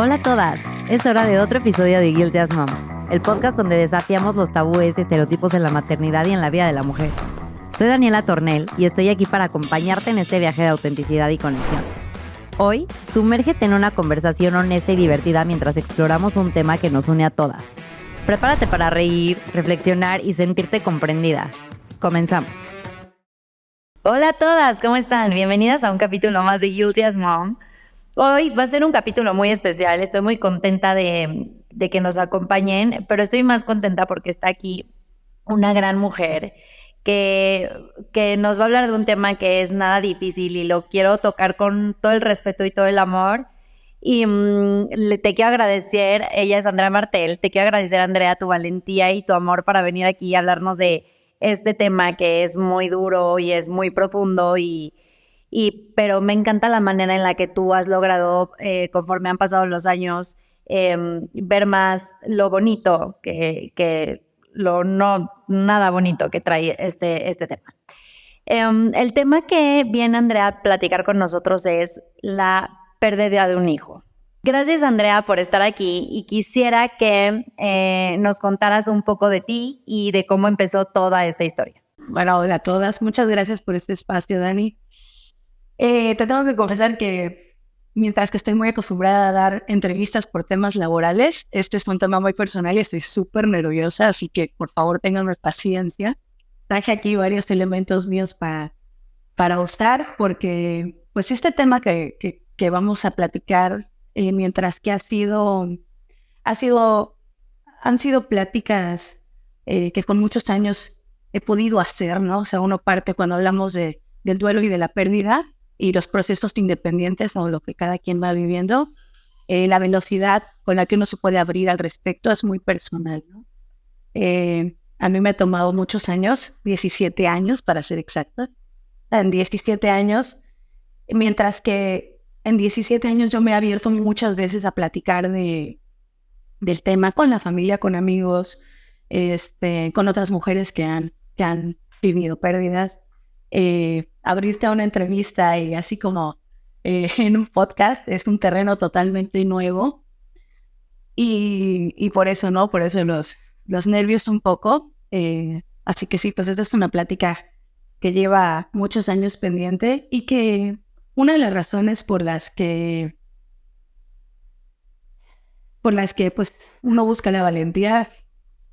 Hola a todas, es hora de otro episodio de Guilty as Mom, el podcast donde desafiamos los tabúes y estereotipos en la maternidad y en la vida de la mujer. Soy Daniela Tornel y estoy aquí para acompañarte en este viaje de autenticidad y conexión. Hoy, sumérgete en una conversación honesta y divertida mientras exploramos un tema que nos une a todas. Prepárate para reír, reflexionar y sentirte comprendida. Comenzamos. Hola a todas, ¿cómo están? Bienvenidas a un capítulo más de Guilty as Mom. Hoy va a ser un capítulo muy especial, estoy muy contenta de que nos acompañen, pero estoy más contenta porque está aquí una gran mujer que nos va a hablar de un tema que es nada difícil y lo quiero tocar con todo el respeto y todo el amor. Y te quiero agradecer, ella es Andrea Martel, te quiero agradecer, Andrea, tu valentía y tu amor para venir aquí y hablarnos de este tema que es muy duro y es muy profundo pero me encanta la manera en la que tú has logrado, conforme han pasado los años, ver más lo bonito que lo no nada bonito que trae este tema. El tema que viene Andrea a platicar con nosotros es la pérdida de un hijo. Gracias, Andrea, por estar aquí y quisiera que nos contaras un poco de ti y de cómo empezó toda esta historia. Bueno, hola a todas. Muchas gracias por este espacio, Dani. Te tengo que confesar que mientras que estoy muy acostumbrada a dar entrevistas por temas laborales, este es un tema muy personal y estoy súper nerviosa, así que por favor ténganme paciencia. Traje aquí varios elementos míos para usar, porque pues este tema que vamos a platicar, mientras que han sido pláticas que con muchos años he podido hacer, ¿no? O sea, uno parte cuando hablamos del duelo y de la pérdida y los procesos independientes o lo que cada quien va viviendo, la velocidad con la que uno se puede abrir al respecto es muy personal, ¿no? A mí me ha tomado muchos años, 17 años para ser exacta. En 17 años, mientras que en 17 años yo me he abierto muchas veces a platicar del tema con la familia, con amigos, con otras mujeres que han vivido pérdidas. Abrirte a una entrevista y así como en un podcast es un terreno totalmente nuevo y por eso, ¿no? Por eso los nervios un poco. Así que sí, pues esta es una plática que lleva muchos años pendiente y que una de las razones por las que pues uno busca la valentía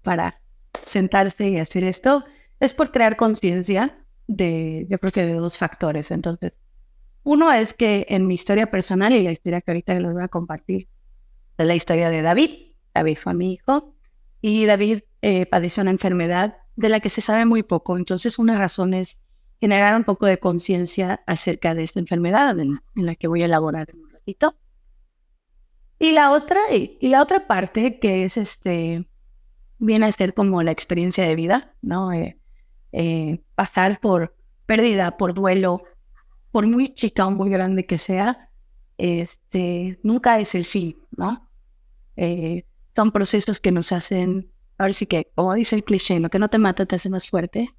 para sentarse y hacer esto es por crear conciencia yo creo que de dos factores. Entonces, uno es que en mi historia personal y la historia que ahorita les voy a compartir es la historia de David. David fue mi hijo y David padeció una enfermedad de la que se sabe muy poco. Entonces, una razón es generar un poco de conciencia acerca de esta enfermedad en la que voy a elaborar en un ratito. Y la otra parte que es viene a ser como la experiencia de vida, ¿no? Pasar por pérdida, por duelo, por muy chica o muy grande que sea, nunca es el fin, ¿no? Son procesos que nos hacen, ahora sí que, como dice el cliché, lo que no te mata te hace más fuerte.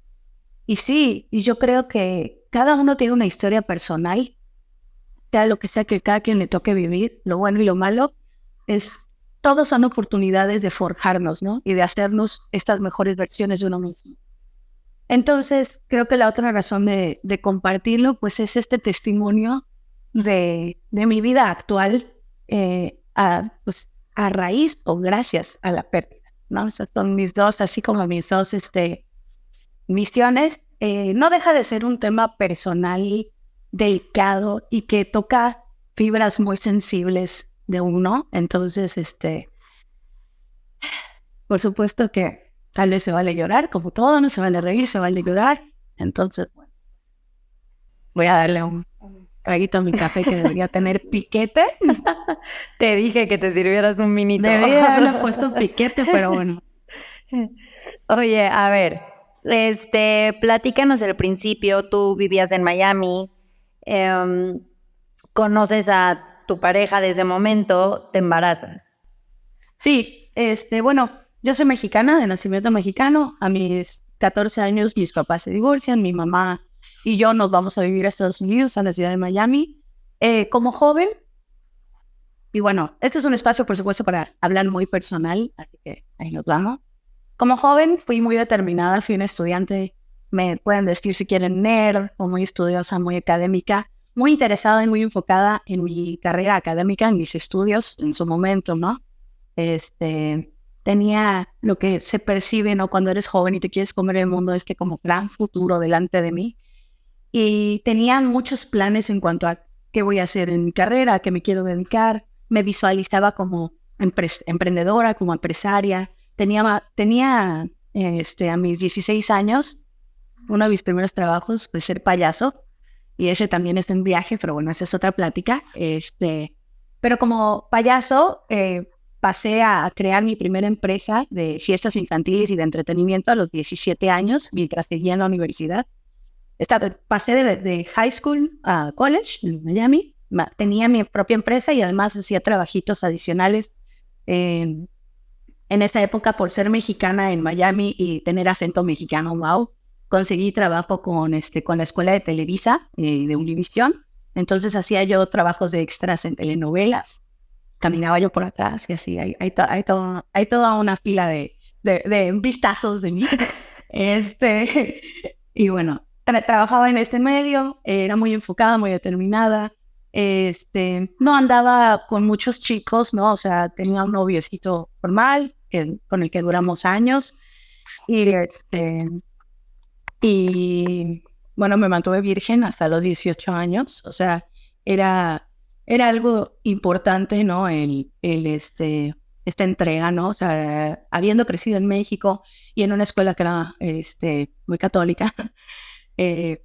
Y sí, y yo creo que cada uno tiene una historia personal, sea lo que sea que cada quien le toque vivir, lo bueno y lo malo, todos son oportunidades de forjarnos, ¿no? Y de hacernos estas mejores versiones de uno mismo. Entonces, creo que la otra razón de compartirlo, pues es este testimonio de mi vida actual a raíz o gracias a la pérdida, ¿no? O sea, son mis dos misiones. No deja de ser un tema personal, delicado y que toca fibras muy sensibles de uno. Entonces, por supuesto que tal vez se vale llorar, como todo, no se vale reír, se vale llorar. Entonces, bueno, voy a darle un traguito a mi café que debería tener piquete. Te dije que te sirvieras un minito. Debería haberle puesto piquete, pero bueno. Oye, a ver, platícanos el principio. Tú vivías en Miami, conoces a tu pareja de ese momento, te embarazas. Sí, bueno, yo soy mexicana, de nacimiento mexicano. A mis 14 años mis papás se divorcian, mi mamá y yo nos vamos a vivir a Estados Unidos, a la ciudad de Miami. Como joven, Y bueno, este es un espacio, por supuesto, para hablar muy personal, así que ahí nos vamos. Como joven fui muy determinada, fui una estudiante, me pueden decir si quieren nerd o muy estudiosa, muy académica, muy interesada y muy enfocada en mi carrera académica, en mis estudios en su momento, ¿no? Tenía lo que se percibe, ¿no? Cuando eres joven y te quieres comer el mundo, como gran futuro delante de mí. Y tenía muchos planes en cuanto a qué voy a hacer en mi carrera, a qué me quiero dedicar. Me visualizaba como emprendedora, como empresaria. Tenía a mis 16 años, uno de mis primeros trabajos fue ser payaso. Y ese también es un viaje, pero bueno, esa es otra plática. Pero como payaso, pasé a crear mi primera empresa de fiestas infantiles y de entretenimiento a los 17 años, mientras seguía en la universidad. Pasé de high school a college en Miami. Tenía mi propia empresa y además hacía trabajitos adicionales. En esa época, por ser mexicana en Miami y tener acento mexicano, wow, conseguí trabajo con la escuela de Televisa, de Univisión. Entonces hacía yo trabajos de extras en telenovelas. Caminaba yo por atrás y así. Hay toda una fila de vistazos de mí. Y bueno, trabajaba en este medio, era muy enfocada, muy determinada. No andaba con muchos chicos, ¿no? O sea, tenía un noviecito formal con el que duramos años. Y bueno, me mantuve virgen hasta los 18 años. O sea, era algo importante, ¿no? Esta entrega, ¿no? O sea, habiendo crecido en México y en una escuela que era muy católica,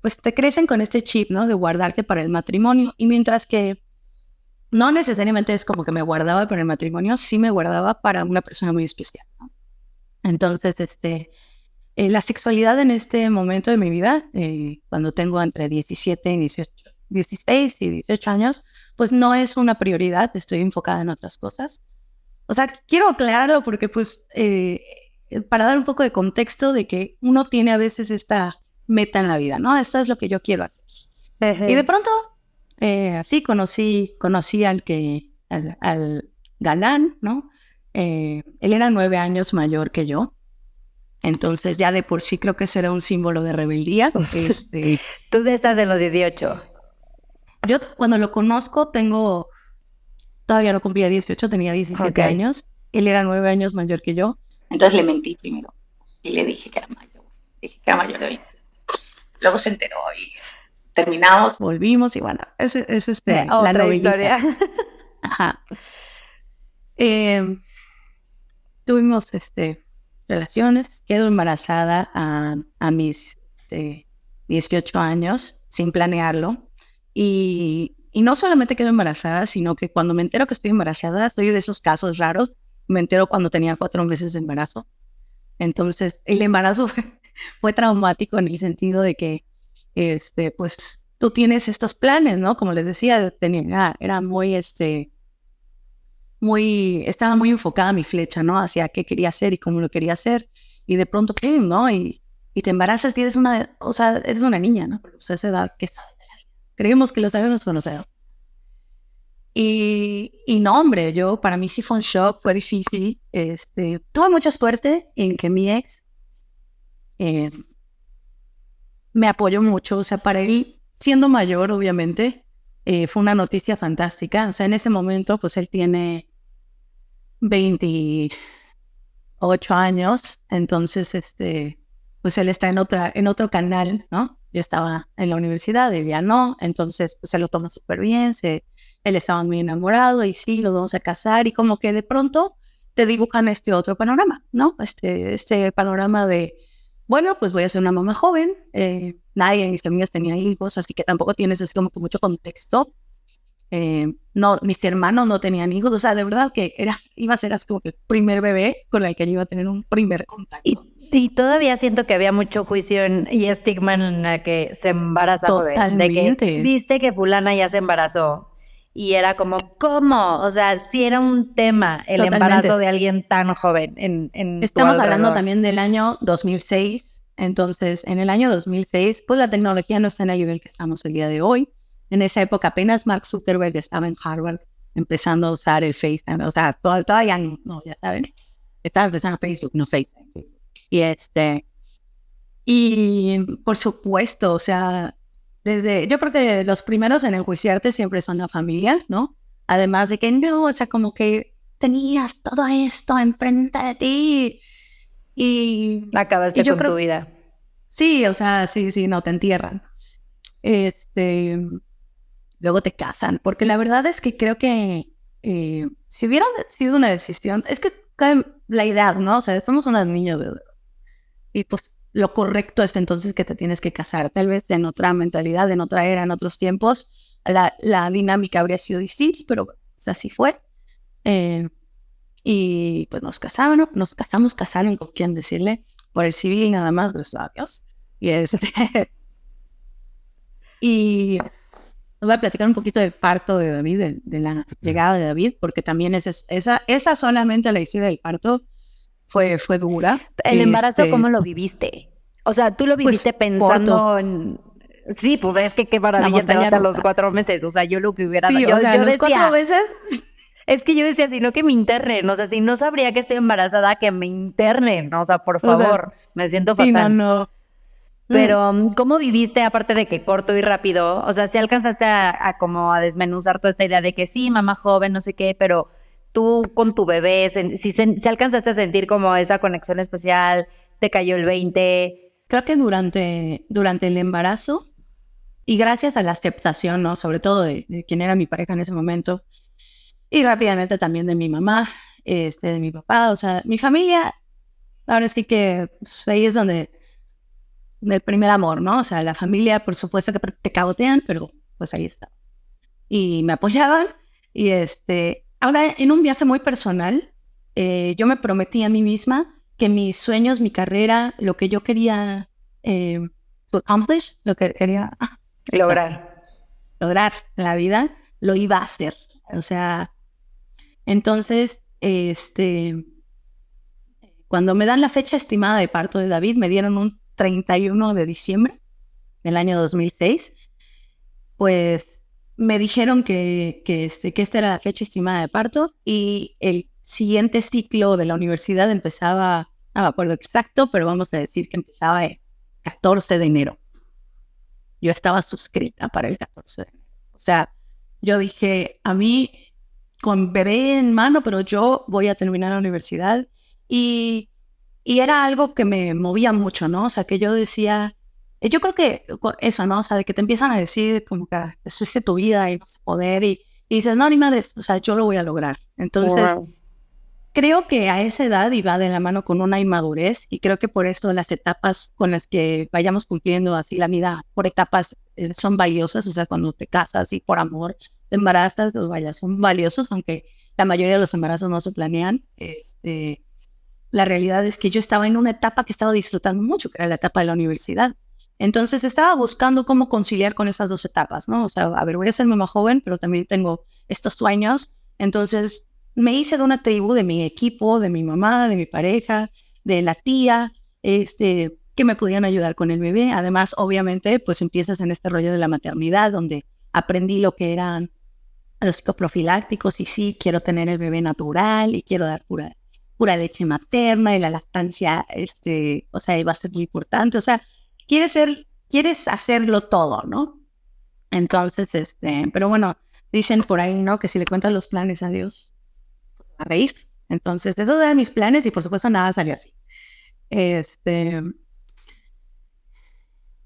pues te crecen con este chip, ¿no? De guardarte para el matrimonio. Y mientras que no necesariamente es como que me guardaba para el matrimonio, sí me guardaba para una persona muy especial, ¿no? Entonces, la sexualidad en este momento de mi vida, cuando tengo entre 17 y 18, 16 y 18 años, pues no es una prioridad, estoy enfocada en otras cosas. O sea, quiero aclararlo porque pues para dar un poco de contexto de que uno tiene a veces esta meta en la vida, ¿no? Esto es lo que yo quiero hacer. Y de pronto, así conocí al galán, ¿no? Él era 9 años mayor que yo. Entonces ya de por sí creo que eso era un símbolo de rebeldía. Tú estás en los 18. Yo cuando lo conozco todavía no cumplía 18, tenía 17 años. Él era 9 años mayor que yo. Entonces le mentí primero y le dije que era mayor. Dije que era mayor de 20. Luego se enteró y terminamos, volvimos y bueno, es otra la historia. Ajá. Tuvimos relaciones, quedo embarazada a mis 18 años sin planearlo y no solamente quedo embarazada, sino que cuando me entero que estoy embarazada, soy de esos casos raros, me entero cuando tenía 4 meses de embarazo. Entonces el embarazo fue traumático en el sentido de que pues tú tienes estos planes, ¿no? Como les decía, era estaba muy enfocada mi flecha, ¿no? Hacia qué quería hacer y cómo lo quería hacer. Y de pronto, ¡pum!, ¿no? Y te embarazas y eres una niña, ¿no? Porque pues, a esa edad, ¿qué sabes de la vida? Creemos que lo sabemos, pero no sabemos. Y no, hombre, para mí sí fue un shock, fue difícil. Tuve mucha suerte en que mi ex me apoyó mucho. O sea, para él, siendo mayor, obviamente, fue una noticia fantástica. O sea, en ese momento, pues él tiene 28 años, entonces, pues él está en otro canal, ¿no? Yo estaba en la universidad, él ya no, entonces, pues se lo toma súper bien, él estaba muy enamorado y sí, nos vamos a casar y como que de pronto te dibujan este otro panorama, ¿no? Este panorama de, bueno, pues voy a ser una mamá joven, nadie de mis amigas tenía hijos, así que tampoco tienes así como que mucho contexto. No, mis hermanos no tenían hijos, o sea, de verdad que iba a ser así como que el primer bebé con el que yo iba a tener un primer contacto. Y todavía siento que había mucho juicio y estigma en la que se embaraza joven. De que viste que fulana ya se embarazó y era como, ¿cómo? O sea, sí era un tema el embarazo de alguien tan joven. Estamos hablando también del año 2006, entonces en el año 2006, pues la tecnología no está en el nivel que estamos el día de hoy. En esa época apenas Mark Zuckerberg estaba en Harvard empezando a usar el FaceTime, o sea, todavía no, ya saben, estaba empezando Facebook, no FaceTime. Y por supuesto, o sea, yo creo que los primeros en enjuiciarte siempre son la familia, ¿no? Además de que no, o sea, como que tenías todo esto enfrente de ti y Acabaste yo con tu creo, vida. sí, o sea, sí, no, te entierran. Este, luego te casan, porque la verdad es que creo que si hubiera sido una decisión, es que cae la edad, ¿no? O sea, somos unas niñas y pues lo correcto es entonces que te tienes que casar, tal vez en otra mentalidad, en otra era, en otros tiempos, la dinámica habría sido distinta, pero bueno, pues así fue. Eh, y pues nos casaron, con quien decirle, por el civil nada más, gracias a Dios. Y y voy a platicar un poquito del parto de David, de la llegada de David, porque también esa solamente la historia del parto fue dura. ¿El embarazo cómo lo viviste? O sea, tú lo Pues viviste corto, pensando en... Sí, pues es que qué la maravilla montaña enterarte a los rusa. 4 meses. O sea, yo lo que hubiera... Sí, o sea, Yo los 4 decía... meses. Es que yo decía, si no que me internen. O sea, si no sabría que estoy embarazada, que me internen. O sea, por O sea, favor, me siento sí, fatal. no. Pero, ¿cómo viviste, aparte de que corto y rápido? O sea, si alcanzaste a como a desmenuzar toda esta idea de que sí, mamá joven, no sé qué, pero tú con tu bebé, si alcanzaste a sentir como esa conexión especial, te cayó el 20. Creo que durante el embarazo y gracias a la aceptación, ¿no? Sobre todo de quien era mi pareja en ese momento y rápidamente también de mi mamá, de mi papá, o sea, mi familia, ahora sí que pues, ahí es donde el primer amor, ¿no? O sea, la familia, por supuesto que te cagotean, pero pues ahí está. Y me apoyaban y ahora en un viaje muy personal, yo me prometí a mí misma que mis sueños, mi carrera, lo que yo quería to accomplish, lo que quería Lograr. lograr en la vida, lo iba a hacer. O sea, entonces, cuando me dan la fecha estimada de parto de David, me dieron un 31 de diciembre del año 2006, pues me dijeron que esta era la fecha estimada de parto y el siguiente ciclo de la universidad empezaba, no me acuerdo exacto, pero vamos a decir que empezaba el 14 de enero. Yo estaba suscrita para el 14 de enero. O sea, yo dije, a mí, con bebé en mano, pero yo voy a terminar la universidad y era algo que me movía mucho, ¿no? O sea, que yo decía, yo creo que eso, ¿no? O sea, de que te empiezan a decir como que eso es tu vida y vas a poder y dices, no, ni madre, o sea, yo lo voy a lograr. Entonces, Wow. creo que a esa edad iba de la mano con una inmadurez y creo que por eso las etapas con las que vayamos cumpliendo así la vida por etapas son valiosas, o sea, cuando te casas y por amor te embarazas, pues vaya, son valiosos, aunque la mayoría de los embarazos no se planean. La realidad es que yo estaba en una etapa que estaba disfrutando mucho, que era la etapa de la universidad. Entonces estaba buscando cómo conciliar con esas dos etapas, ¿no? O sea, a ver, voy a ser mamá joven, pero también tengo estos sueños. Entonces me hice de una tribu, de mi equipo, de mi mamá, de mi pareja, de la tía, que me podían ayudar con el bebé. Además, obviamente, pues empiezas en este rollo de la maternidad, donde aprendí lo que eran los psicoprofilácticos y sí, quiero tener el bebé natural y quiero dar pura leche materna y la lactancia, o sea, iba a ser muy importante. O sea, quieres hacerlo todo, ¿no? Entonces, pero bueno, dicen por ahí, ¿no? Que si le cuentas los planes a Dios, pues va a reír. Entonces, esos eran mis planes y por supuesto nada salió así.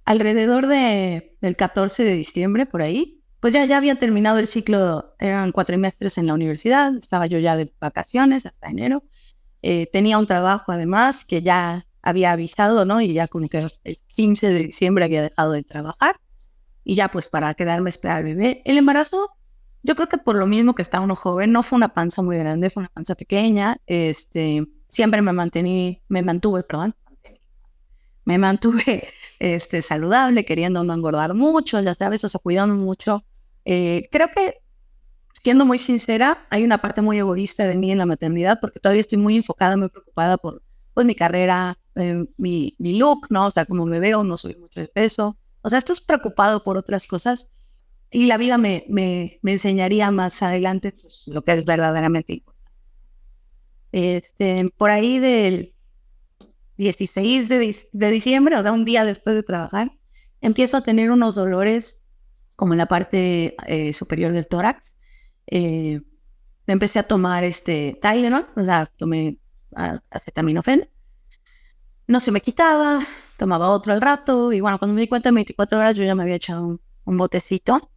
Alrededor del 14 de diciembre, por ahí, pues ya había terminado el ciclo, eran 4 semestres en la universidad, estaba yo ya de vacaciones hasta enero. Tenía un trabajo además que ya había avisado, ¿no? Y ya como que el 15 de diciembre había dejado de trabajar y ya pues para quedarme a esperar al bebé. El embarazo, yo creo que por lo mismo que estaba uno joven, no fue una panza muy grande, fue una panza pequeña. Siempre me mantuve saludable, queriendo no engordar mucho, ya sabes, o sea, cuidando mucho. Creo que siendo muy sincera, hay una parte muy egoísta de mí en la maternidad porque todavía estoy muy enfocada, muy preocupada por pues, mi carrera, mi look, ¿no? O sea, como me veo, no subí mucho de peso. O sea, estás preocupado por otras cosas y la vida me enseñaría más adelante pues, lo que es verdaderamente importante. Por ahí del 16 de diciembre, o sea, un día después de trabajar, empiezo a tener unos dolores como en la parte superior del tórax. Empecé a tomar Tylenol, o sea, tomé acetaminofén. No se me quitaba, tomaba otro al rato, y bueno, cuando me di cuenta en 24 horas yo ya me había echado un botecito.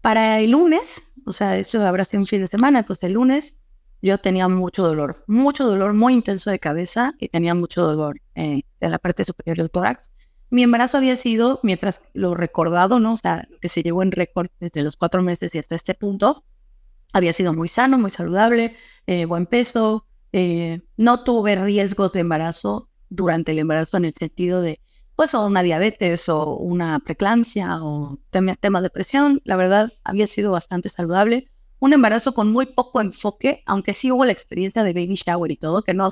Para el lunes, o sea, esto habrá sido un fin de semana, pues el lunes yo tenía mucho dolor muy intenso de cabeza y tenía mucho dolor en la parte superior del tórax. Mi embarazo había sido, mientras lo recordado, ¿no? O sea, lo que se llevó en récord desde los 4 meses y hasta este punto, había sido muy sano, muy saludable, buen peso, no tuve riesgos de embarazo durante el embarazo en el sentido de, pues, o una diabetes o una preeclampsia o temas de presión. La verdad, había sido bastante saludable. Un embarazo con muy poco enfoque, aunque sí hubo la experiencia de baby shower y todo, que no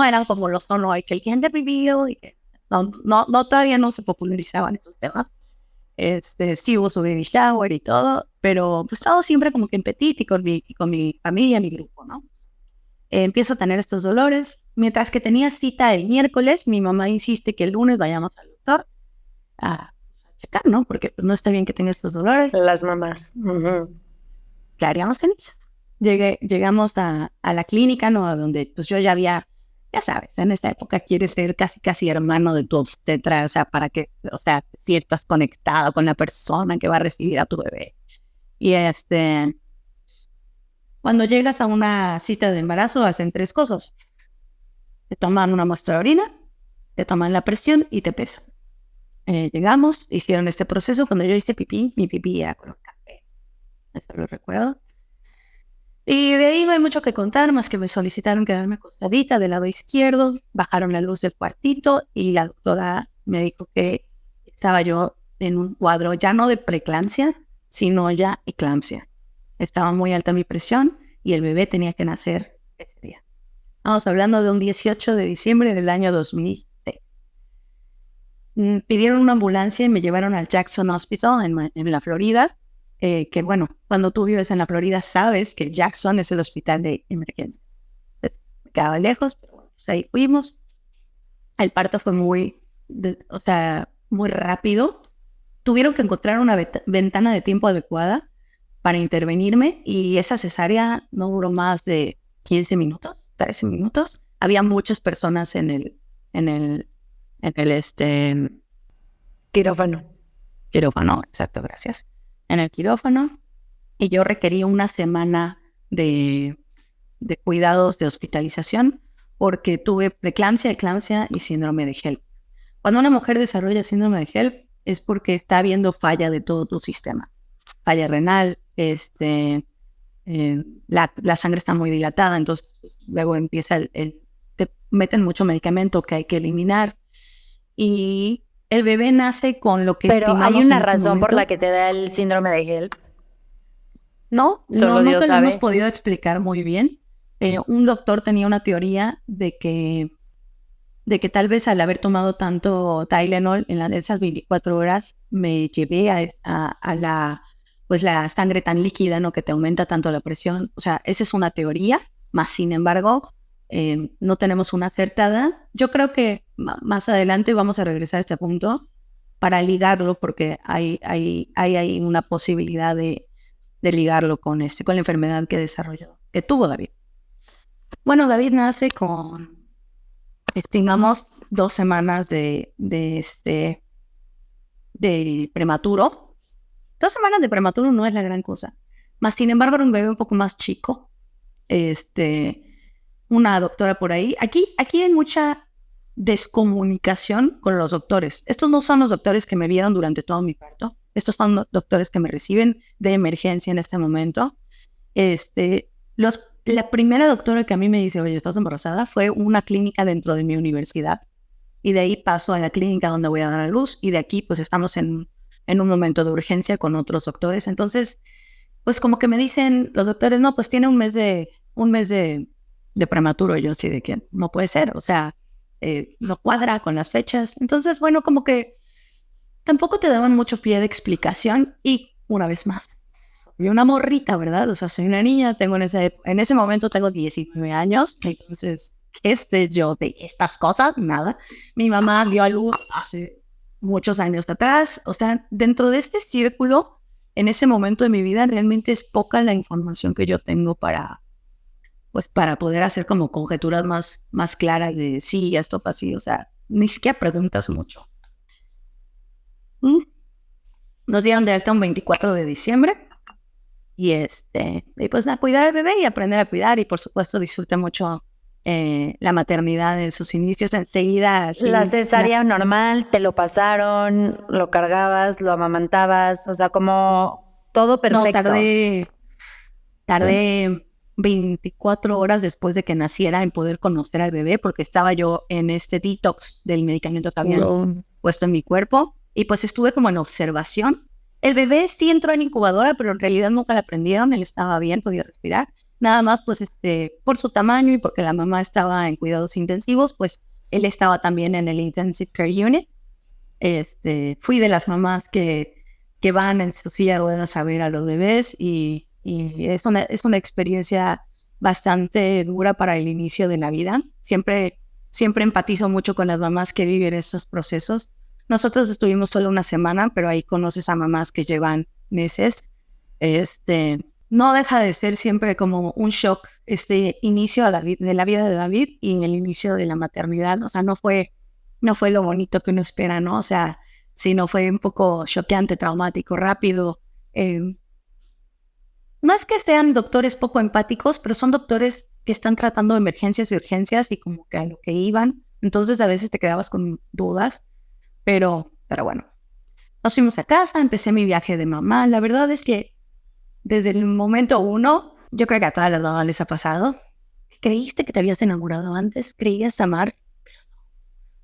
eran como lo son hoy, que el gender reveal y que no, todavía no se popularizaban esos temas. Sí hubo su baby shower y todo, pero pues todo siempre como que en petit y con mi familia, mi grupo, ¿no? Empiezo a tener estos dolores. Mientras que tenía cita el miércoles, mi mamá insiste que el lunes vayamos al doctor a checar, ¿no? Porque pues no está bien que tenga estos dolores. Las mamás. ¿Qué haríamos felices? Llegamos a la clínica, ¿no? A donde pues yo ya había, ya sabes, en esta época quieres ser casi hermano de tu obstetra, o sea, para que, o sea, te sientas conectado con la persona que va a recibir a tu bebé. Y cuando llegas a una cita de embarazo, hacen 3 cosas. Te toman una muestra de orina, te toman la presión y te pesan. Llegamos, hicieron este proceso. Cuando yo hice pipí, mi pipí era color café. Eso lo recuerdo. Y de ahí no hay mucho que contar, más que me solicitaron quedarme acostadita del lado izquierdo, bajaron la luz del cuartito y la doctora me dijo que estaba yo en un cuadro ya no de preeclampsia, sino ya eclampsia. Estaba muy alta mi presión y el bebé tenía que nacer ese día. Estamos hablando de un 18 de diciembre del año 2006. Pidieron una ambulancia y me llevaron al Jackson Hospital en la Florida. Que bueno, cuando tú vives en la Florida sabes que Jackson es el hospital de emergencia. Entonces, me quedaba lejos, pero bueno, pues ahí fuimos. El parto fue muy rápido. Tuvieron que encontrar una ventana de tiempo adecuada para intervenirme y esa cesárea no duró más de 15 minutos, 13 minutos. Había muchas personas en el quirófano. Quirófano, exacto, gracias. En el quirófano, y yo requería una semana de cuidados de hospitalización porque tuve preeclampsia, eclampsia y síndrome de HELLP. Cuando una mujer desarrolla síndrome de HELLP es porque está habiendo falla de todo tu sistema. Falla renal, la sangre está muy dilatada, entonces luego empieza te meten mucho medicamento que hay que eliminar y el bebé nace con lo que Pero estimamos ¿hay una en este razón por momento. la que te da el síndrome de HELP? No, Solo Dios nunca lo sabe. hemos podido explicar muy bien. Un doctor tenía una teoría de que tal vez al haber tomado tanto Tylenol en esas 24 horas me llevé a la sangre tan líquida, ¿no? Que te aumenta tanto la presión. O sea, esa es una teoría, más sin embargo, no tenemos una acertada. Yo creo que más adelante vamos a regresar a este punto para ligarlo, porque hay una posibilidad de ligarlo con la enfermedad que desarrolló, que tuvo David. Bueno, David nace con, estimamos, 2 semanas de prematuro. 2 semanas de prematuro no es la gran cosa. Más sin embargo, era un bebé un poco más chico. Una doctora por ahí. Aquí hay mucha descomunicación con los doctores. Estos no son los doctores que me vieron durante todo mi parto. Estos son doctores que me reciben de emergencia en este momento. La primera doctora que a mí me dice, oye, ¿estás embarazada? Fue una clínica dentro de mi universidad. Y de ahí paso a la clínica donde voy a dar a luz. Y de aquí, pues, estamos en un momento de urgencia con otros doctores. Entonces, pues, como que me dicen los doctores, no, pues, tiene un mes de prematuro. Y yo así de que no puede ser. O sea, no cuadra con las fechas. Entonces, bueno, como que tampoco te daban mucho pie de explicación. Y una vez más. Soy una morrita, ¿verdad? O sea, soy una niña, tengo en ese momento tengo 19 años, entonces, ¿qué sé yo de estas cosas? Nada. Mi mamá dio a luz hace muchos años atrás, o sea, dentro de este círculo, en ese momento de mi vida, realmente es poca la información que yo tengo para poder hacer como conjeturas más claras de sí, esto pasa así, o sea, ni siquiera preguntas mucho. Nos dieron de alta un 24 de diciembre y pues a cuidar al bebé y aprender a cuidar y por supuesto disfruté mucho la maternidad en sus inicios enseguida. Así, La cesárea normal, te lo pasaron, lo cargabas, lo amamantabas, o sea, como todo perfecto. No, tardé 24 horas después de que naciera en poder conocer al bebé porque estaba yo en este detox del medicamento que habían puesto en mi cuerpo y pues estuve como en observación. El bebé sí entró en incubadora, pero en realidad nunca la prendieron, él estaba bien, podía respirar. Nada más pues por su tamaño y porque la mamá estaba en cuidados intensivos, pues él estaba también en el Intensive Care Unit. Fui de las mamás que van en su silla de ruedas a ver a los bebés y es una experiencia bastante dura para el inicio de la vida. Siempre empatizo mucho con las mamás que viven estos procesos. Nosotros estuvimos solo una semana, pero ahí conoces a mamás que llevan meses. No deja de ser siempre como un shock este inicio de la vida de David y el inicio de la maternidad. O sea, no fue lo bonito que uno espera, ¿no? O sea, sino fue un poco choqueante, traumático, rápido. No es que sean doctores poco empáticos, pero son doctores que están tratando emergencias y urgencias y como que a lo que iban. Entonces a veces te quedabas con dudas, pero bueno. Nos fuimos a casa, empecé mi viaje de mamá. La verdad es que desde el momento uno, yo creo que a todas las mamás les ha pasado, creíste que te habías enamorado antes, creías amar.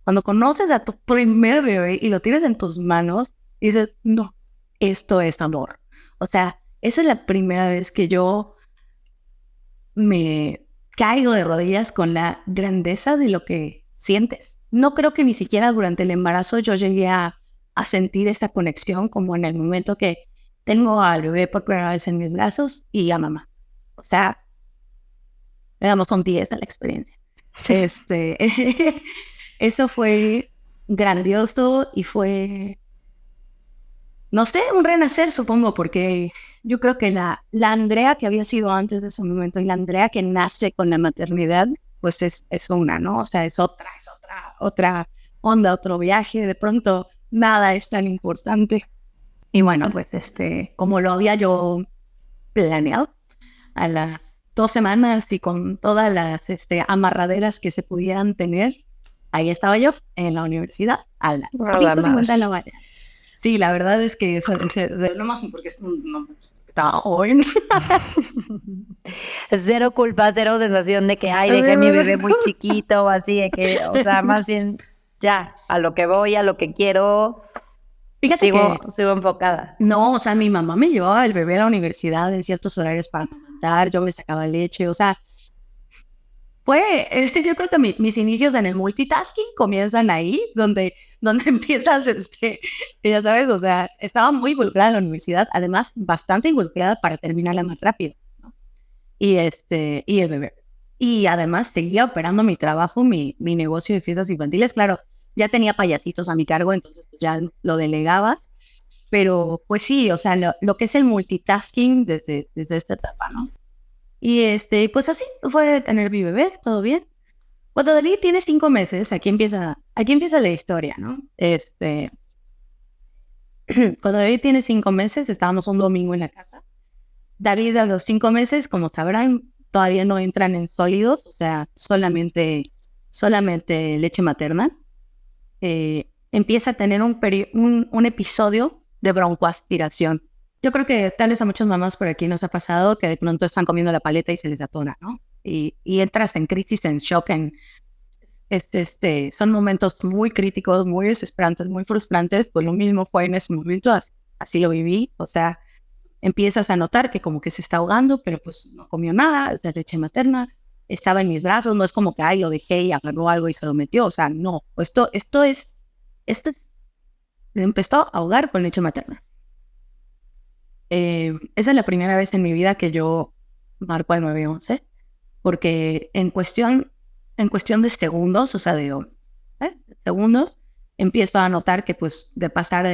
Cuando conoces a tu primer bebé y lo tienes en tus manos, dices, no, esto es amor. O sea, esa es la primera vez que yo me caigo de rodillas con la grandeza de lo que sientes. No creo que ni siquiera durante el embarazo yo llegué a sentir esa conexión como en el momento que tengo al bebé por primera vez en mis brazos y a mamá. O sea, le damos un 10 a la experiencia. Eso fue grandioso y fue, no sé, un renacer, supongo, porque yo creo que la Andrea que había sido antes de ese momento y la Andrea que nace con la maternidad, pues es una, ¿no? O sea, es otra onda, otro viaje. De pronto, nada es tan importante. Y bueno, pues como lo había yo planeado, a las 2 semanas y con todas las amarraderas que se pudieran tener, ahí estaba yo en la universidad a las 5:50 en la mañana. Sí, la verdad es que no más porque estaba joven. Cero culpa, cero sensación de que, ay, dejé a mi bebé muy chiquito o así, de que, o sea, más bien ya, a lo que voy, a lo que quiero. Fíjate sigo enfocada. No, o sea, mi mamá me llevaba el bebé a la universidad en ciertos horarios para amamantar, yo me sacaba leche, o sea, yo creo que mis inicios en el multitasking comienzan ahí, donde empiezas, ya sabes, o sea, estaba muy involucrada en la universidad, además bastante involucrada para terminarla más rápido, ¿no? Y el bebé. Y además seguía operando mi trabajo, mi negocio de fiestas infantiles, claro, ya tenía payasitos a mi cargo, entonces ya lo delegabas, pero pues sí, o sea, lo que es el multitasking desde esta etapa, ¿no? Y pues así fue tener mi bebé, todo bien. Cuando David tiene 5 meses, aquí empieza la historia, ¿no? Cuando David tiene 5 meses, estábamos un domingo en la casa. David a los 5 meses, como sabrán, todavía no entran en sólidos, o sea, solamente leche materna. Empieza a tener un episodio de broncoaspiración. Yo creo que tal vez a muchas mamás por aquí nos ha pasado que de pronto están comiendo la paleta y se les atona, ¿no? Y entras en crisis, en shock, son momentos muy críticos, muy desesperantes, muy frustrantes. Pues lo mismo fue en ese momento, así lo viví. O sea, empiezas a notar que como que se está ahogando, pero pues no comió nada, es de leche materna, estaba en mis brazos, no es como que, lo dejé y agarró algo y se lo metió. O sea, no, empezó a ahogar con leche materna. Esa es la primera vez en mi vida que yo marco al 911, porque en cuestión de segundos, o sea, segundos, empiezo a notar que pues de pasar a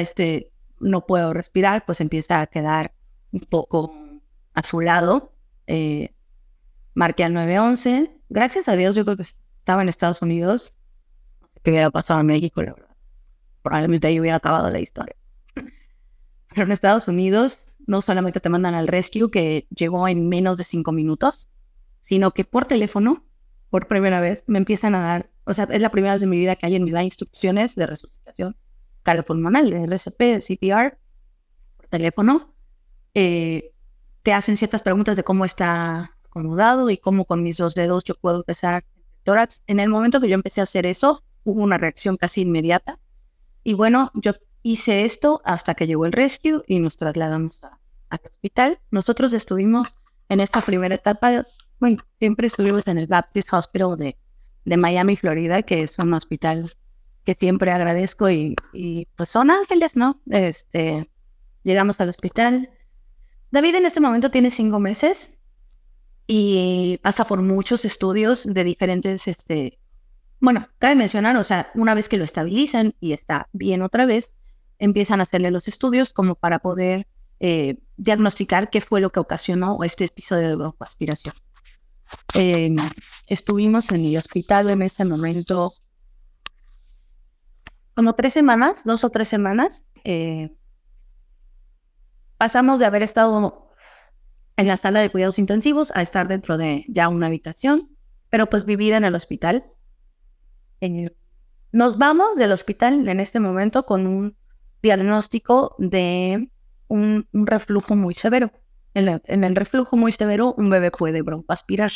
no puedo respirar, pues empieza a quedar un poco azulado. Marqué al 911. Gracias a Dios, yo creo que estaba en Estados Unidos. No sé qué hubiera pasado en México, la verdad. Probablemente ahí hubiera acabado la historia. Pero en Estados Unidos no solamente te mandan al rescue, que llegó en menos de 5 minutos, sino que por teléfono, por primera vez, me empiezan a dar, o sea, es la primera vez en mi vida que alguien me da instrucciones de resucitación cardiopulmonar, de RCP, de CPR, por teléfono. Te hacen ciertas preguntas de cómo está acomodado y cómo con mis 2 dedos yo puedo empezar el tórax. En el momento que yo empecé a hacer eso, hubo una reacción casi inmediata. Y bueno, yo hice esto hasta que llegó el rescue y nos trasladamos al hospital. Nosotros estuvimos en esta primera etapa, bueno, siempre estuvimos en el Baptist Hospital de Miami, Florida, que es un hospital que siempre agradezco y pues son ángeles, ¿no? Llegamos al hospital. David en este momento tiene 5 meses y pasa por muchos estudios de diferentes, bueno, cabe mencionar, o sea, una vez que lo estabilizan y está bien otra vez, empiezan a hacerle los estudios como para poder diagnosticar qué fue lo que ocasionó este episodio de broncoaspiración. Estuvimos en el hospital en ese momento como 3 semanas, 2 o 3 semanas. Pasamos de haber estado en la sala de cuidados intensivos a estar dentro de ya una habitación, pero pues vivir en el hospital. Nos vamos del hospital en este momento con un diagnóstico de un reflujo muy severo. En el reflujo muy severo, un bebé puede broncoaspirar.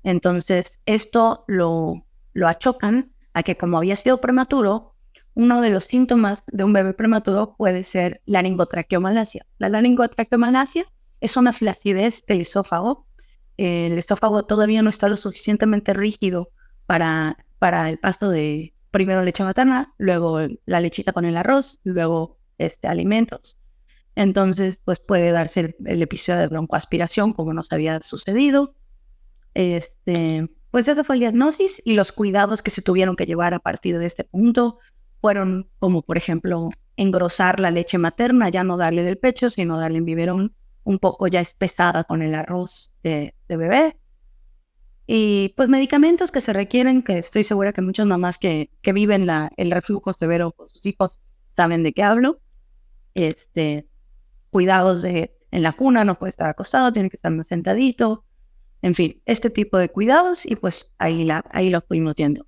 Entonces, esto lo achocan a que, como había sido prematuro, uno de los síntomas de un bebé prematuro puede ser laringotraqueomalacia. La laringotraqueomalacia es una flacidez del esófago. El esófago todavía no está lo suficientemente rígido para el paso de primero leche materna, luego la lechita con el arroz, luego alimentos. Entonces, pues puede darse el episodio de broncoaspiración como nos había sucedido. Pues ese fue el diagnóstico y los cuidados que se tuvieron que llevar a partir de este punto fueron como, por ejemplo, engrosar la leche materna, ya no darle del pecho, sino darle en biberón un poco ya espesada con el arroz de bebé. Y pues medicamentos que se requieren, que estoy segura que muchas mamás que viven el reflujo severo con sus hijos saben de qué hablo. Cuidados en la cuna, no puede estar acostado, tiene que estar más sentadito. En fin, este tipo de cuidados y pues ahí lo fuimos viendo.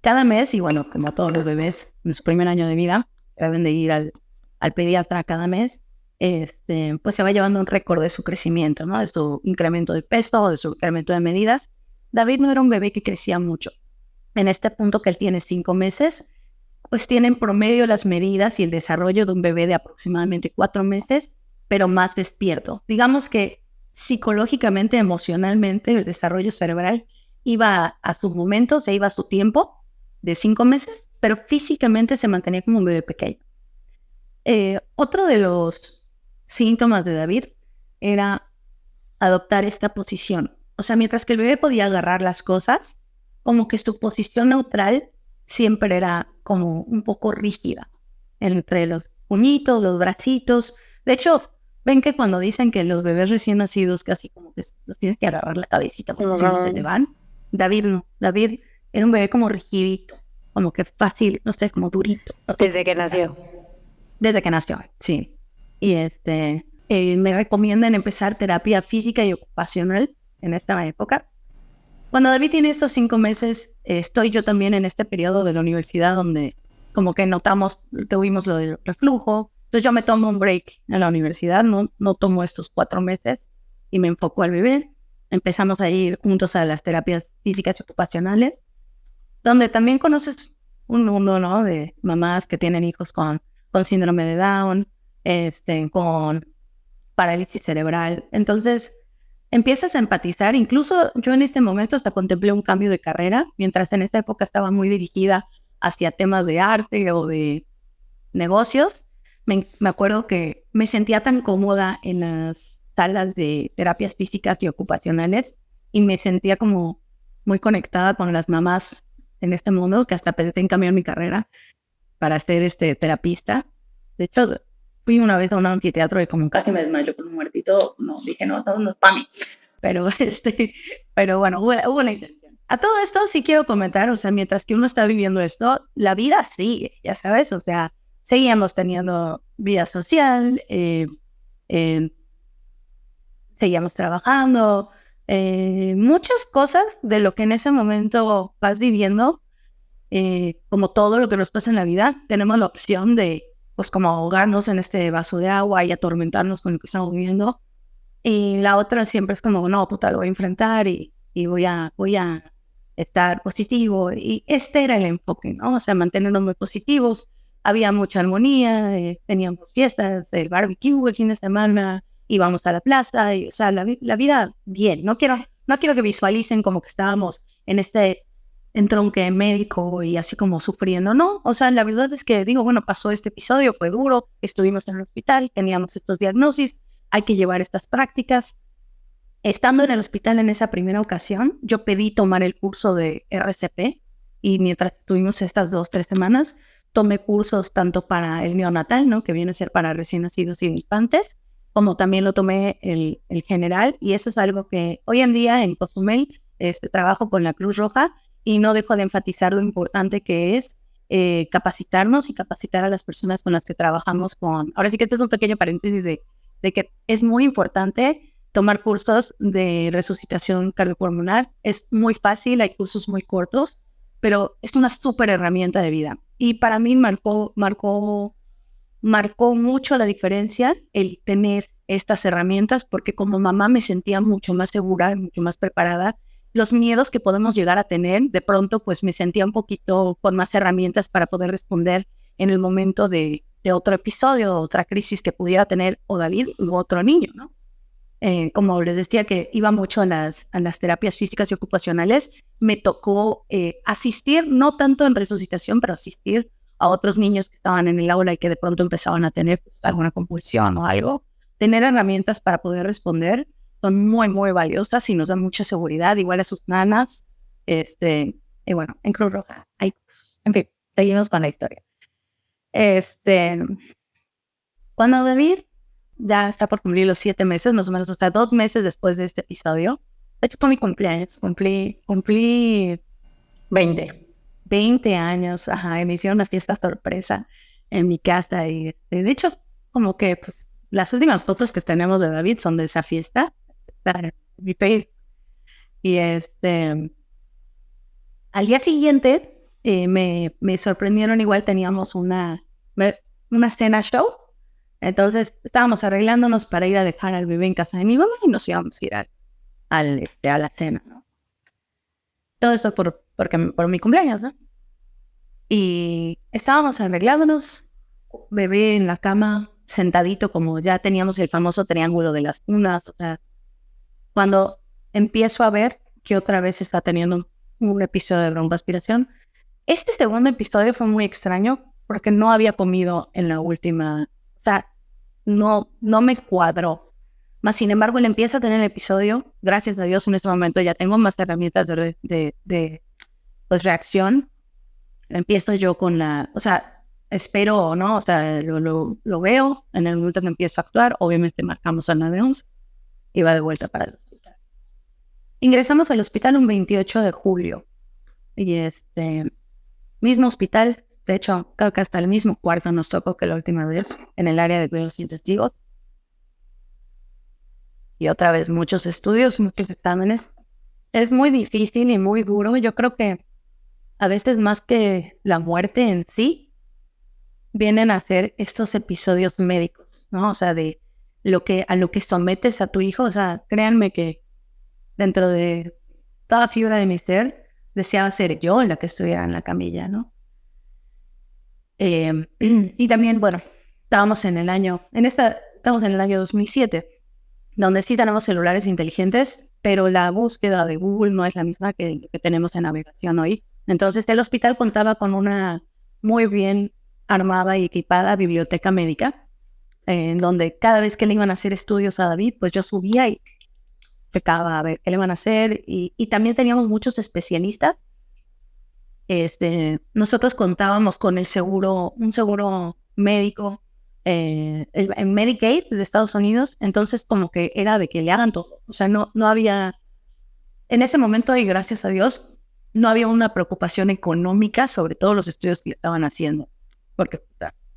Cada mes, y bueno, como todos los bebés en su primer año de vida, deben de ir al pediatra cada mes, pues se va llevando un récord de su crecimiento, ¿no? De su incremento de peso, de su incremento de medidas. David no era un bebé que crecía mucho. En este punto que él tiene 5 meses, pues tiene en promedio las medidas y el desarrollo de un bebé de aproximadamente 4 meses, pero más despierto. Digamos que psicológicamente, emocionalmente, el desarrollo cerebral iba a sus momentos, iba a su tiempo de 5 meses, pero físicamente se mantenía como un bebé pequeño. Otro de los síntomas de David era adoptar esta posición. O sea, mientras que el bebé podía agarrar las cosas, como que su posición neutral siempre era como un poco rígida, entre los puñitos, los bracitos. De hecho, ven que cuando dicen que los bebés recién nacidos casi como que los tienes que agarrar la cabecita porque si no se te van. David no. David era un bebé como rigidito, como que fácil, no sé, como durito. No sé. Desde que nació. Desde que nació, sí. Y me recomiendan empezar terapia física y ocupacional en esta época. Cuando David tiene estos 5 meses, estoy yo también en este periodo de la universidad donde como que tuvimos lo del reflujo. Entonces yo me tomo un break en la universidad, no tomo estos 4 meses y me enfoco al bebé. Empezamos a ir juntos a las terapias físicas y ocupacionales, donde también conoces un mundo, ¿no? De mamás que tienen hijos con síndrome de Down, con parálisis cerebral. Entonces empiezas a empatizar. Incluso yo en este momento hasta contemplé un cambio de carrera, mientras en esa época estaba muy dirigida hacia temas de arte o de negocios. me acuerdo que me sentía tan cómoda en las salas de terapias físicas y ocupacionales y me sentía como muy conectada con las mamás en este mundo que hasta pensé en cambiar mi carrera para ser terapista. De hecho, fui una vez a un anfiteatro y como casi me desmayó con un muertito. No, dije, no es para mí. Pero, pero bueno, hubo una intención. A todo esto sí quiero comentar, o sea, mientras que uno está viviendo esto, la vida sigue, ya sabes, o sea, seguíamos teniendo vida social, seguíamos trabajando, muchas cosas de lo que en ese momento vas viviendo, como todo lo que nos pasa en la vida, tenemos la opción de, pues, como ahogarnos en este vaso de agua y atormentarnos con lo que estamos viviendo. Y la otra siempre es como, no, puta, lo voy a enfrentar y voy a estar positivo. Y este era el enfoque, ¿no? O sea, mantenernos muy positivos. Había mucha armonía, teníamos fiestas, el barbecue el fin de semana, íbamos a la plaza, y, o sea, la vida bien. No quiero que visualicen como que estábamos en este entronque médico y así como sufriendo, ¿no? O sea, la verdad es que digo, bueno, pasó este episodio, fue duro, estuvimos en el hospital, teníamos estos diagnósticos, hay que llevar estas prácticas. Estando en el hospital en esa primera ocasión, yo pedí tomar el curso de RCP y mientras estuvimos estas 2-3 semanas, tomé cursos tanto para el neonatal, ¿no? Que viene a ser para recién nacidos y infantes, como también lo tomé el general, y eso es algo que hoy en día en Cozumel trabajo con la Cruz Roja y no dejo de enfatizar lo importante que es capacitarnos y capacitar a las personas con las que trabajamos con. Ahora sí que este es un pequeño paréntesis de que es muy importante tomar cursos de resucitación cardiopulmonar. Es muy fácil, hay cursos muy cortos, pero es una súper herramienta de vida. Y para mí marcó mucho la diferencia el tener estas herramientas, porque como mamá me sentía mucho más segura, mucho más preparada. Los miedos que podemos llegar a tener, de pronto pues me sentía un poquito con más herramientas para poder responder en el momento de otro episodio, otra crisis que pudiera tener o David u otro niño, ¿no? Como les decía que iba mucho a las terapias físicas y ocupacionales, me tocó asistir, no tanto en resucitación, pero asistir a otros niños que estaban en el aula y que de pronto empezaban a tener pues, alguna compulsión o algo. Tener herramientas para poder responder son muy, muy valiosas y nos dan mucha seguridad, igual a sus nanas. Y bueno, en Cruz Roja hay, en fin, seguimos con la historia. Cuando David ya está por cumplir los 7 meses, más o menos, o sea, 2 meses después de este episodio, de hecho fue mi cumpleaños, cumplí 20 años, ajá, y me hicieron una fiesta sorpresa en mi casa y de hecho, como que pues, las últimas fotos que tenemos de David son de esa fiesta, en mi Facebook. Y al día siguiente me sorprendieron, igual teníamos una cena show. Entonces estábamos arreglándonos para ir a dejar al bebé en casa de mi mamá y nos íbamos a ir a la cena, ¿no? Todo eso por mi cumpleaños, ¿no? Y estábamos arreglándonos, bebé en la cama, sentadito, como ya teníamos el famoso triángulo de las cunas. O sea, cuando empiezo a ver que otra vez está teniendo un episodio de broncoaspiración, este segundo episodio fue muy extraño porque no había comido en la última. O sea, no me cuadró. Más sin embargo, él empieza a tener el episodio. Gracias a Dios, en este momento ya tengo más herramientas de pues, reacción. Empiezo yo con o sea, espero, ¿no? O sea, lo veo. En el momento que empiezo a actuar, obviamente marcamos al 911 y va de vuelta para el hospital. Ingresamos al hospital un 28 de julio. Y mismo hospital. De hecho, creo que hasta el mismo cuarto nos tocó que la última vez, en el área de cuidados intensivos. Y otra vez muchos estudios, muchos exámenes. Es muy difícil y muy duro. Yo creo que a veces más que la muerte en sí, vienen a ser estos episodios médicos, ¿no? O sea, de a lo que sometes a tu hijo. O sea, créanme que dentro de toda fibra de mi ser, deseaba ser yo la que estuviera en la camilla, ¿no? Y también, bueno, estamos en el año 2007, donde sí tenemos celulares inteligentes, pero la búsqueda de Google no es la misma que tenemos en navegación hoy. Entonces, el hospital contaba con una muy bien armada y equipada biblioteca médica, en donde cada vez que le iban a hacer estudios a David, pues yo subía y checaba a ver qué le iban a hacer. Y también teníamos muchos especialistas. Nosotros contábamos con un seguro médico, el Medicaid de Estados Unidos, entonces como que era de que le hagan todo. O sea, no había, en ese momento, y gracias a Dios, no había una preocupación económica sobre todos los estudios que le estaban haciendo. Porque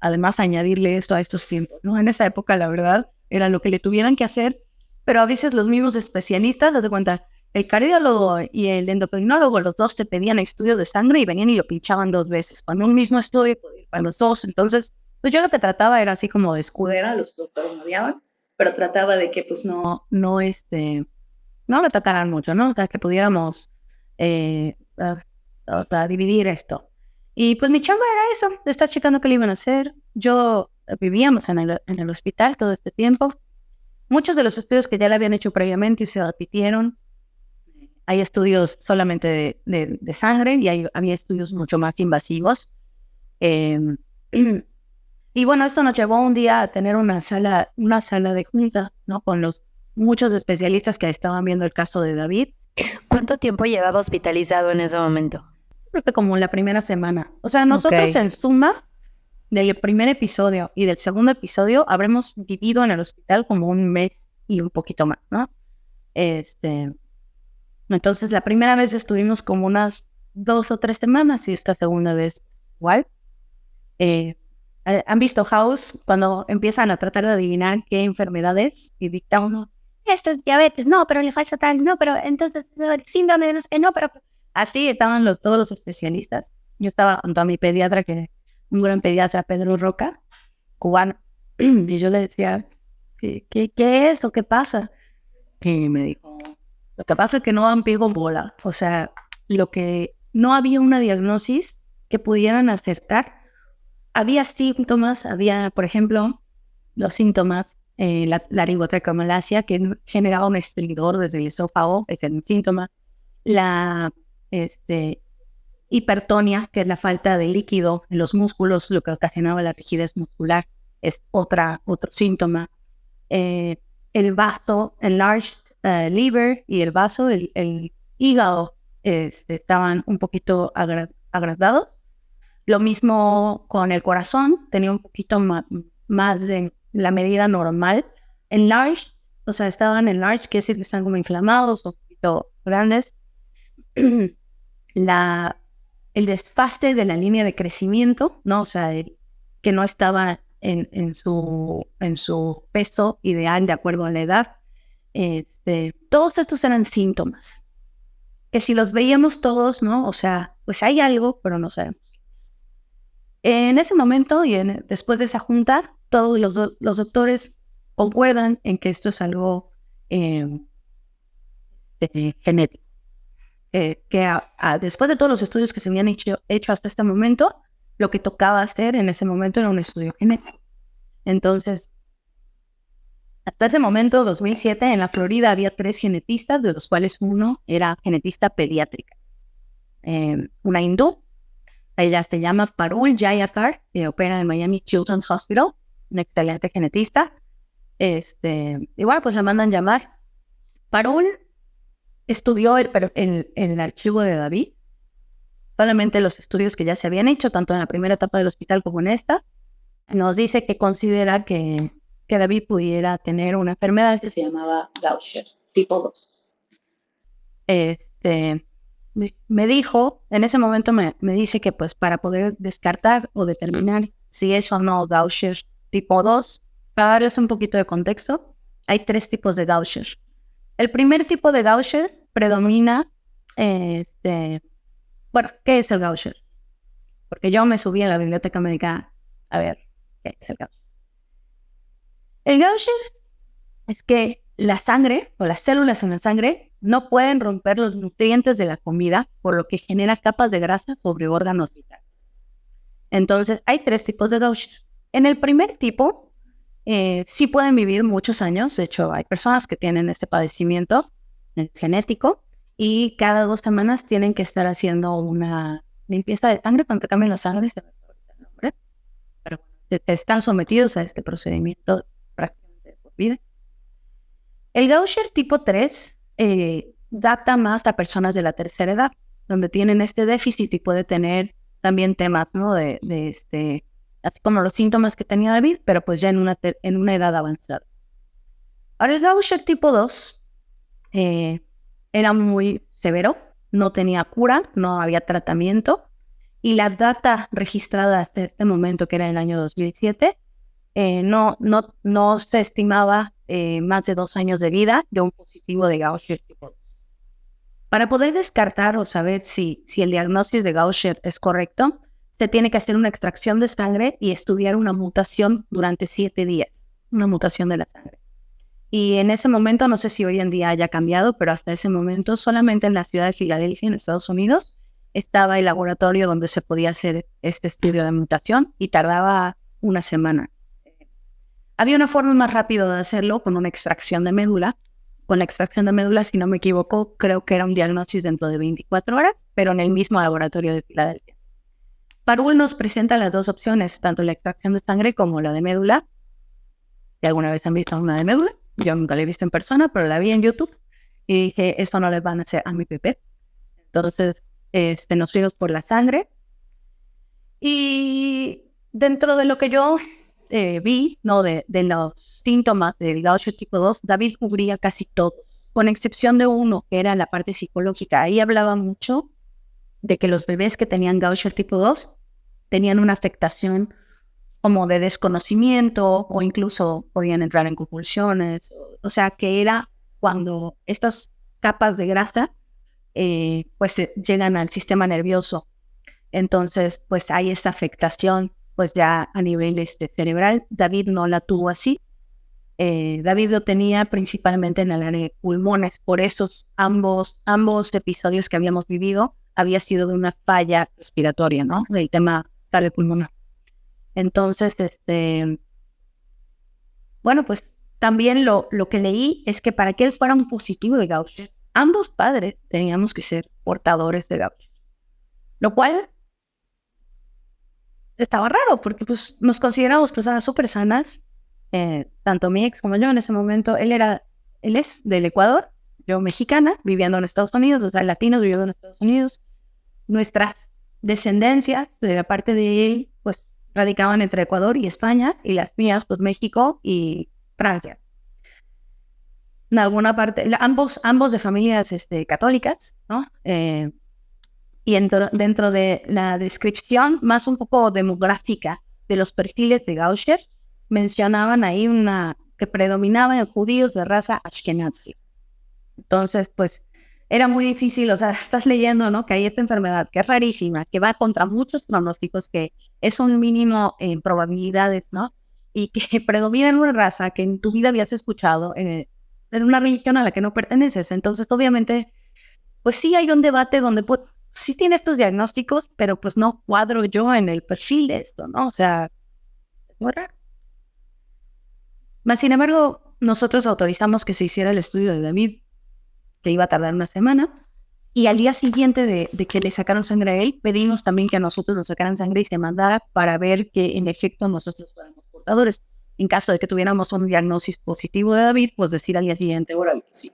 además añadirle esto a estos tiempos, ¿no? En esa época, la verdad, era lo que le tuvieran que hacer, pero a veces los mismos especialistas, date cuenta, el cardiólogo y el endocrinólogo, los dos te pedían estudios de sangre y venían y lo pinchaban 2 veces. Cuando un mismo estudio podía ir para los dos. Entonces, pues yo lo que trataba era así como de escudera, los doctores me odiaban, pero trataba de que pues no lo atacaran mucho, ¿no? O sea, que pudiéramos dividir esto. Y pues mi chamba era eso, de estar checando qué le iban a hacer. Yo vivíamos en el hospital todo este tiempo. Muchos de los estudios que ya le habían hecho previamente se repitieron. Hay estudios solamente de sangre y había estudios mucho más invasivos. Y bueno, esto nos llevó un día a tener una sala de junta, ¿no? Con muchos especialistas que estaban viendo el caso de David. ¿Cuánto tiempo llevaba hospitalizado en ese momento? Creo que como la primera semana. O sea, nosotros en suma, del primer episodio y del segundo episodio, habremos vivido en el hospital como 1 mes y un poquito más, ¿no? Entonces, la primera vez estuvimos como unas 2 o 3 semanas y esta segunda vez igual. ¿Han visto House? Cuando empiezan a tratar de adivinar qué enfermedad es y dicta uno, esto es diabetes, no, pero le falta tal, no, pero entonces síndrome de no sé qué, no, pero... Así estaban todos los especialistas. Yo estaba junto a mi pediatra, un gran pediatra, Pedro Roca, cubano, y yo le decía, ¿qué es o qué pasa? Y me dijo, lo que pasa es que no dan pie con bola. O sea, no había una diagnosis que pudieran acertar. Había síntomas, por ejemplo, los síntomas, la laringotraqueomalacia, que generaba un estridor desde el esófago, ese es un síntoma. La hipertonia, que es la falta de líquido en los músculos, lo que ocasionaba la rigidez muscular, es otro síntoma. El vaso, enlarged liver, y el vaso, el hígado, estaban un poquito agradados. Lo mismo con el corazón, tenía un poquito más de la medida normal. Enlarged, o sea, estaban enlarged, quiere decir que están como inflamados o un poquito grandes. El desfaste de la línea de crecimiento, ¿no? O sea, que no estaba en su peso ideal de acuerdo a la edad. Todos estos eran síntomas que si los veíamos todos, ¿no? O sea, pues hay algo, pero no sabemos. En ese momento y después de esa junta, todos los doctores concuerdan en que esto es algo genético. Después de todos los estudios que se habían hecho hasta este momento, lo que tocaba hacer en ese momento era un estudio genético. Entonces, hasta ese momento, 2007, en la Florida había 3 genetistas, de los cuales uno era genetista pediátrica. Una hindú, ella se llama Parul Jayakar, que opera en Miami Children's Hospital, una excelente genetista. Igual, pues la mandan llamar. Parul estudió el archivo de David, solamente los estudios que ya se habían hecho, tanto en la primera etapa del hospital como en esta. Nos dice que considera que David pudiera tener una enfermedad que se llamaba Gaucher, tipo 2. Me dijo, en ese momento me dice que pues para poder descartar o determinar si es o no Gaucher tipo 2, para darles un poquito de contexto, hay 3 tipos de Gaucher. El primer tipo de Gaucher predomina, bueno, ¿qué es el Gaucher? Porque yo me subí a la biblioteca médica a ver qué es el Gaucher. El Gaucher es que la sangre o las células en la sangre no pueden romper los nutrientes de la comida, por lo que genera capas de grasa sobre órganos vitales. Entonces, hay 3 tipos de Gaucher. En el primer tipo, sí pueden vivir muchos años. De hecho, hay personas que tienen este padecimiento genético y cada 2 semanas tienen que estar haciendo una limpieza de sangre. Cuando te cambian la sangre, se me olvida el nombre. están sometidos a este procedimiento prácticamente de por vida. El Gaucher tipo 3 data más a personas de la tercera edad, donde tienen este déficit y puede tener también temas, ¿no? Así como los síntomas que tenía David, pero pues ya en una edad avanzada. Ahora, el Gaucher tipo 2 era muy severo, no tenía cura, no había tratamiento, y la data registrada hasta este momento, que era el año 2007, no se estimaba más de 2 años de vida de un positivo de Gaucher tipo 2. Para poder descartar o saber si el diagnóstico de Gaucher es correcto, se tiene que hacer una extracción de sangre y estudiar una mutación durante 7 días, una mutación de la sangre. Y en ese momento, no sé si hoy en día haya cambiado, pero hasta ese momento solamente en la ciudad de Filadelfia, en Estados Unidos, estaba el laboratorio donde se podía hacer este estudio de mutación y tardaba una semana. Había una forma más rápida de hacerlo con una extracción de médula. Con la extracción de médula, si no me equivoco, creo que era un diagnóstico dentro de 24 horas, pero en el mismo laboratorio de Filadelfia. Parul nos presenta las dos opciones, tanto la extracción de sangre como la de médula. Si alguna vez han visto una de médula, yo nunca la he visto en persona, pero la vi en YouTube y dije, esto no le van a hacer a mi bebé. Entonces, nos fuimos por la sangre. Y dentro de lo que yo vi, ¿no? de los síntomas del Gaucher tipo 2, David cubría casi todos, con excepción de uno, que era la parte psicológica. Ahí hablaba mucho de que los bebés que tenían Gaucher tipo 2 tenían una afectación como de desconocimiento o incluso podían entrar en convulsiones. O sea, que era cuando estas capas de grasa pues llegan al sistema nervioso. Entonces, pues hay esta afectación pues ya a nivel cerebral. David no la tuvo así. David lo tenía principalmente en el área de pulmones. Por eso ambos episodios que habíamos vivido había sido de una falla respiratoria, ¿no? Del tema cardiopulmonar. Entonces, bueno, pues también lo que leí es que para que él fuera un positivo de Gaucher, ambos padres teníamos que ser portadores de Gaucher. Lo cual estaba raro porque pues nos consideramos personas súper sanas. Tanto mi ex como yo en ese momento, él es del Ecuador, yo mexicana, viviendo en Estados Unidos, o sea, latinos viviendo en Estados Unidos. Nuestras descendencias de la parte de él, pues radicaban entre Ecuador y España, y las mías, pues México y Francia. En alguna parte, ambos de familias católicas, ¿no? Y dentro de la descripción más un poco demográfica de los perfiles de Gaucher, mencionaban ahí que predominaban en judíos de raza ashkenazi. Entonces, pues, era muy difícil, o sea, estás leyendo, ¿no? Que hay esta enfermedad que es rarísima, que va contra muchos pronósticos, que es un mínimo en probabilidades, ¿no? Y que predomina en una raza que en tu vida habías escuchado, en una religión a la que no perteneces. Entonces, obviamente, pues sí hay un debate donde pues, sí tiene estos diagnósticos, pero pues no cuadro yo en el perfil de esto, ¿no? O sea, es muy raro. Más sin embargo, nosotros autorizamos que se hiciera el estudio de David, que iba a tardar una semana, y al día siguiente de que le sacaron sangre a él, pedimos también que a nosotros nos sacaran sangre y se mandara para ver que en efecto nosotros fuéramos portadores. En caso de que tuviéramos un diagnóstico positivo de David, pues decir al día siguiente, órale, sí.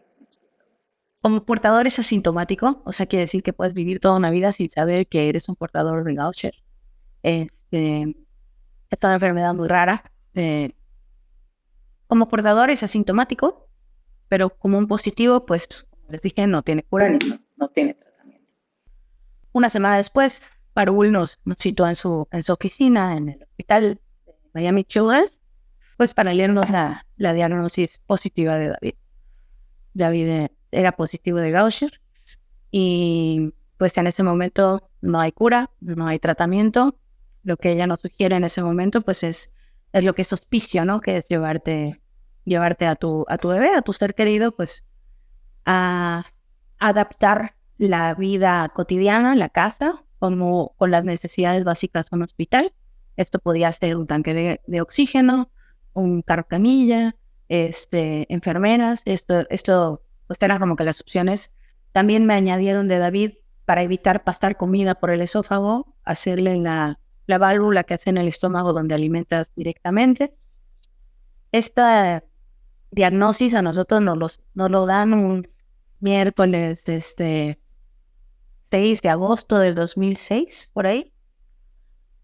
Como portador es asintomático, o sea, quiere decir que puedes vivir toda una vida sin saber que eres un portador de Gaucher. Es una enfermedad muy rara. Como portador es asintomático, pero como un positivo, pues, como les dije, no tiene cura ni no tiene tratamiento. Una semana después, Parul nos citó en su oficina en el hospital de Miami Children's, pues para leernos la diagnosis positiva de David. David era positivo de Gaucher y pues en ese momento no hay cura, no hay tratamiento. Lo que ella nos sugiere en ese momento pues es lo que es hospicio, ¿no? Que es llevarte a tu bebé, a tu ser querido, pues a adaptar la vida cotidiana, la casa, como con las necesidades básicas de un hospital. Esto podía ser un tanque de oxígeno, un carro camilla, enfermeras. Esto pues eran como que las opciones. También me añadieron de David para evitar pasar comida por el esófago, hacerle la la válvula que hace en el estómago donde alimentas directamente. Esta diagnosis a nosotros nos lo dan un miércoles 6 de agosto del 2006, por ahí.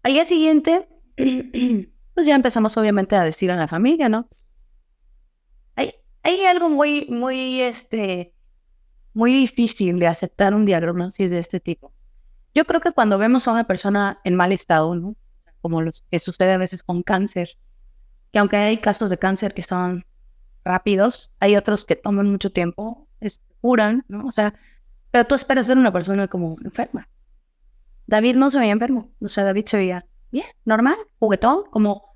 Al día siguiente, pues ya empezamos obviamente a decir a la familia, ¿no? Hay algo muy difícil de aceptar un diagnóstico de este tipo. Yo creo que cuando vemos a una persona en mal estado, ¿no? Como los que sucede a veces con cáncer, que aunque hay casos de cáncer que son rápidos, hay otros que toman mucho tiempo, se curan, ¿no? O sea, pero tú esperas ver una persona como enferma. David no se veía enfermo, o sea, David se veía bien, normal, juguetón, como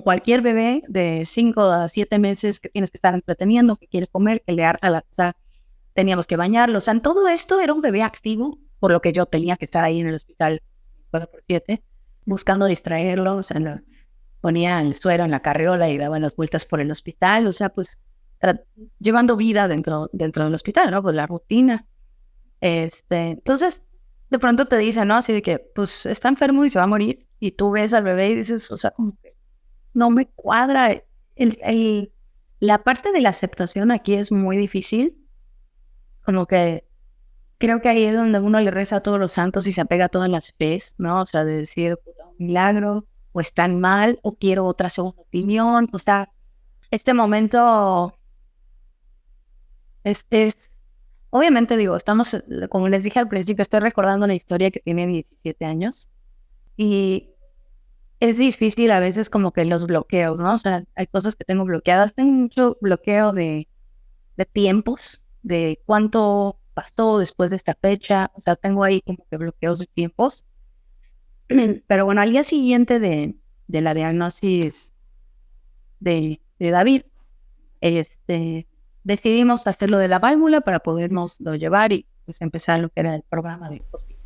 cualquier bebé de 5 a 7 meses que tienes que estar entreteniendo, que quiere comer, que le harta o sea, teníamos que bañarlo. O sea, en todo esto era un bebé activo, por lo que yo tenía que estar ahí en el hospital 4x7, buscando distraerlo. O sea, ponía el suero en la carriola y daba las vueltas por el hospital. O sea, pues llevando vida dentro del hospital, ¿no? Pues la rutina. Entonces, de pronto te dicen, ¿no? Así de que, pues, está enfermo y se va a morir. Y tú ves al bebé y dices, o sea, como que no me cuadra. La parte de la aceptación aquí es muy difícil. Como que creo que ahí es donde uno le reza a todos los santos y se apega a todas las fes, ¿no? O sea, de decir, puta, un milagro, o están mal, o quiero otra segunda opinión. O sea, este momento es obviamente digo, estamos, como les dije al principio, estoy recordando una historia que tiene 17 años y es difícil a veces como que los bloqueos, ¿no? O sea, hay cosas que tengo bloqueadas. Tengo mucho bloqueo de tiempos, de cuánto pasó después de esta fecha. O sea, tengo ahí como que bloqueos de tiempos. Pero bueno, al día siguiente de la diagnosis de David, decidimos hacerlo de la válvula para podernos lo llevar y pues empezar lo que era el programa de hospicio.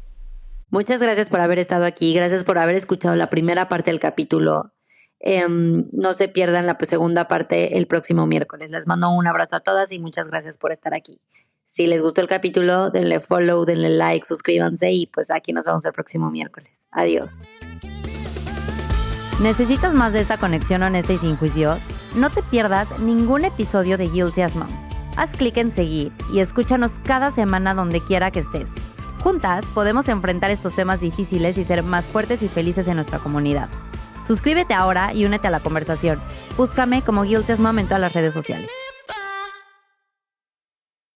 Muchas gracias por haber estado aquí, gracias por haber escuchado la primera parte del capítulo. No se pierdan la segunda parte el próximo miércoles. Les mando un abrazo a todas y muchas gracias por estar aquí. Si les gustó el capítulo, denle follow, denle like, suscríbanse y pues aquí nos vemos el próximo miércoles. Adiós. ¿Necesitas más de esta conexión honesta y sin juicios? No te pierdas ningún episodio de Guilty as Mom. Haz clic en seguir y escúchanos cada semana donde quiera que estés. Juntas podemos enfrentar estos temas difíciles y ser más fuertes y felices en nuestra comunidad. Suscríbete ahora y únete a la conversación. Búscame como Guilty as Mom en todas las redes sociales.